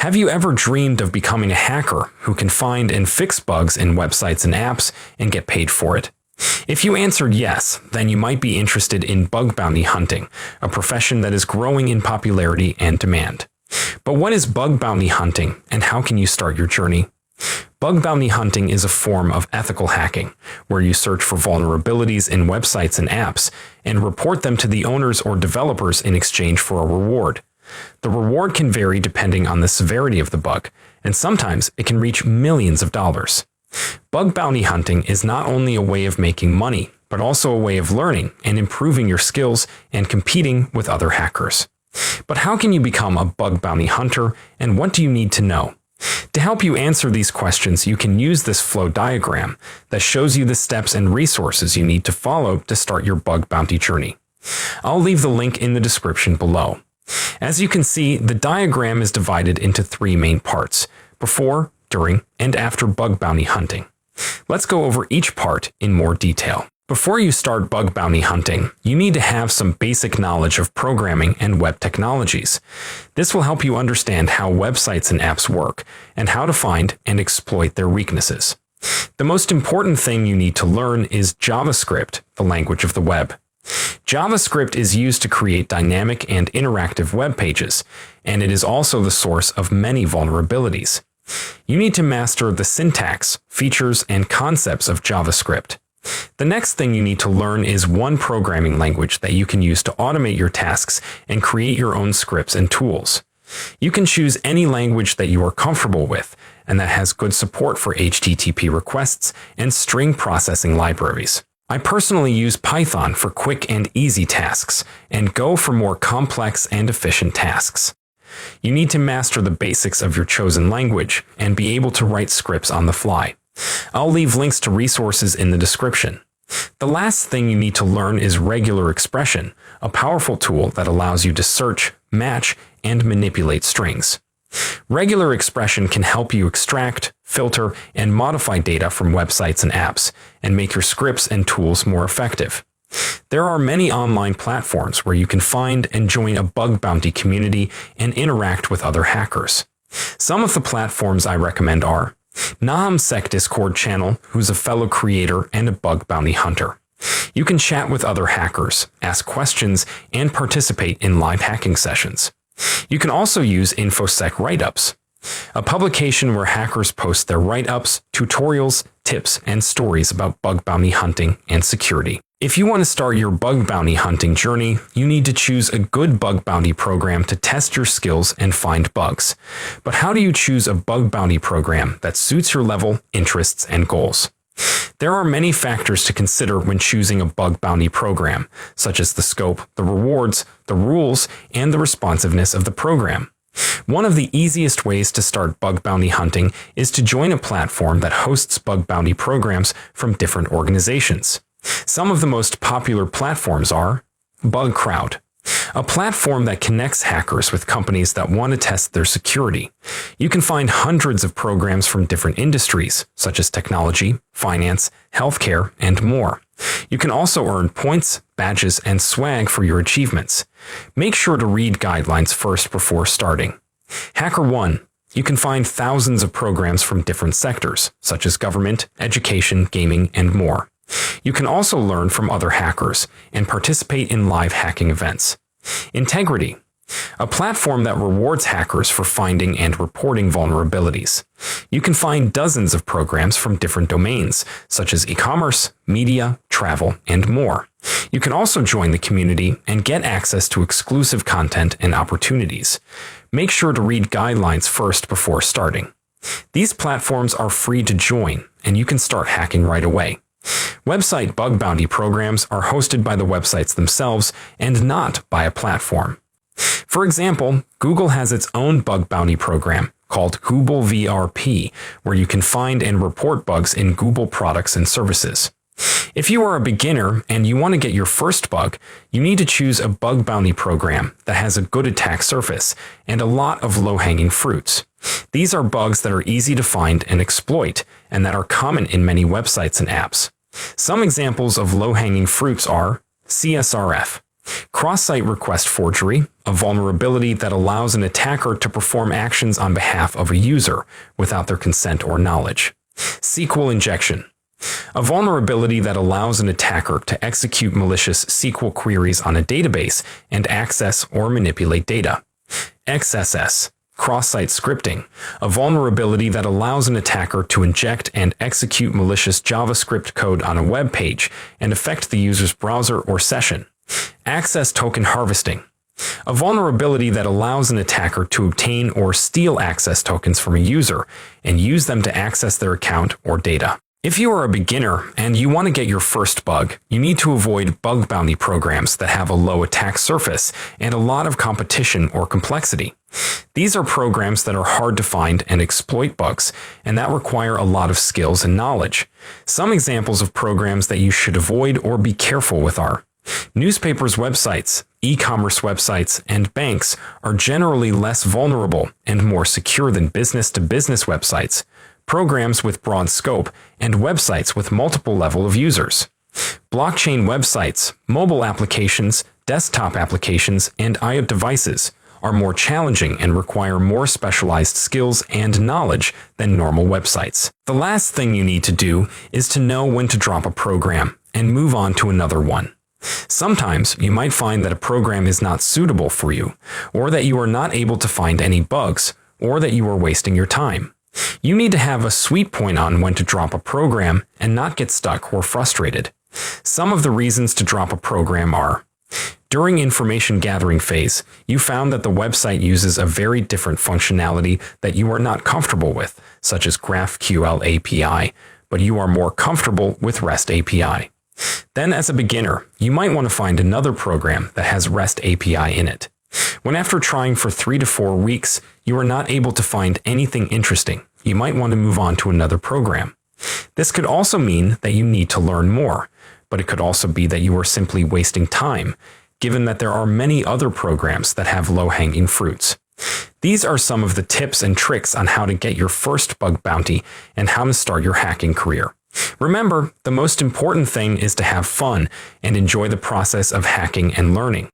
Have you ever dreamed of becoming a hacker who can find and fix bugs in websites and apps and get paid for it? If you answered yes, then you might be interested in bug bounty hunting, a profession that is growing in popularity and demand. But what is bug bounty hunting, and how can you start your journey? Bug bounty hunting is a form of ethical hacking, where you search for vulnerabilities in websites and apps and report them to the owners or developers in exchange for a reward. The reward can vary depending on the severity of the bug, and sometimes it can reach millions of dollars. Bug bounty hunting is not only a way of making money, but also a way of learning and improving your skills and competing with other hackers. But how can you become a bug bounty hunter, and what do you need to know? To help you answer these questions, you can use this flow diagram that shows you the steps and resources you need to follow to start your bug bounty journey. I'll leave the link in the description below. As you can see, the diagram is divided into 3 main parts: before, during, and after bug bounty hunting. Let's go over each part in more detail. Before you start bug bounty hunting, you need to have some basic knowledge of programming and web technologies. This will help you understand how websites and apps work and how to find and exploit their weaknesses. The most important thing you need to learn is JavaScript, the language of the web. JavaScript is used to create dynamic and interactive web pages, and it is also the source of many vulnerabilities. You need to master the syntax, features, and concepts of JavaScript. The next thing you need to learn is one programming language that you can use to automate your tasks and create your own scripts and tools. You can choose any language that you are comfortable with and that has good support for HTTP requests and string processing libraries. I personally use Python for quick and easy tasks, and Go for more complex and efficient tasks. You need to master the basics of your chosen language and be able to write scripts on the fly. I'll leave links to resources in the description. The last thing you need to learn is regular expression, a powerful tool that allows you to search, match, and manipulate strings. Regular expression can help you extract, filter, and modify data from websites and apps, and make your scripts and tools more effective. There are many online platforms where you can find and join a bug bounty community and interact with other hackers. Some of the platforms I recommend are NahamSec Discord channel, who's a fellow creator and a bug bounty hunter. You can chat with other hackers, ask questions, and participate in live hacking sessions. You can also use InfoSec Write-Ups, a publication where hackers post their write-ups, tutorials, tips, and stories about bug bounty hunting and security. If you want to start your bug bounty hunting journey, you need to choose a good bug bounty program to test your skills and find bugs. But how do you choose a bug bounty program that suits your level, interests, and goals? There are many factors to consider when choosing a bug bounty program, such as the scope, the rewards, the rules, and the responsiveness of the program. One of the easiest ways to start bug bounty hunting is to join a platform that hosts bug bounty programs from different organizations. Some of the most popular platforms are BugCrowd, a platform that connects hackers with companies that want to test their security. You can find hundreds of programs from different industries, such as technology, finance, healthcare, and more. You can also earn points, badges, and swag for your achievements. Make sure to read guidelines first before starting. HackerOne. You can find thousands of programs from different sectors, such as government, education, gaming, and more. You can also learn from other hackers and participate in live hacking events. Integrity, a platform that rewards hackers for finding and reporting vulnerabilities. You can find dozens of programs from different domains, such as e-commerce, media, travel, and more. You can also join the community and get access to exclusive content and opportunities. Make sure to read guidelines first before starting. These platforms are free to join, and you can start hacking right away. Website bug bounty programs are hosted by the websites themselves and not by a platform. For example, Google has its own bug bounty program called Google VRP, where you can find and report bugs in Google products and services. If you are a beginner and you want to get your first bug, you need to choose a bug bounty program that has a good attack surface and a lot of low-hanging fruits. These are bugs that are easy to find and exploit, and that are common in many websites and apps. Some examples of low-hanging fruits are CSRF, Cross-site request forgery, a vulnerability that allows an attacker to perform actions on behalf of a user without their consent or knowledge. SQL injection, a vulnerability that allows an attacker to execute malicious SQL queries on a database and access or manipulate data. XSS, cross-site scripting, a vulnerability that allows an attacker to inject and execute malicious JavaScript code on a web page and affect the user's browser or session. Access token harvesting, a vulnerability that allows an attacker to obtain or steal access tokens from a user and use them to access their account or data. If you are a beginner and you want to get your first bug, you need to avoid bug bounty programs that have a low attack surface and a lot of competition or complexity. These are programs that are hard to find and exploit bugs, and that require a lot of skills and knowledge. Some examples of programs that you should avoid or be careful with are newspapers' websites, e-commerce websites, and banks are generally less vulnerable and more secure than business-to-business websites, programs with broad scope, and websites with multiple levels of users. Blockchain websites, mobile applications, desktop applications, and IoT devices are more challenging and require more specialized skills and knowledge than normal websites. The last thing you need to do is to know when to drop a program and move on to another one. Sometimes you might find that a program is not suitable for you, or that you are not able to find any bugs, or that you are wasting your time. You need to have a sweet point on when to drop a program and not get stuck or frustrated. Some of the reasons to drop a program are: during information gathering phase, you found that the website uses a very different functionality that you are not comfortable with, such as GraphQL API, but you are more comfortable with REST API. Then as a beginner, you might want to find another program that has REST API in it. When after trying for 3 to 4 weeks, you are not able to find anything interesting, you might want to move on to another program. This could also mean that you need to learn more, but it could also be that you are simply wasting time, given that there are many other programs that have low-hanging fruits. These are some of the tips and tricks on how to get your first bug bounty and how to start your hacking career. Remember, the most important thing is to have fun and enjoy the process of hacking and learning.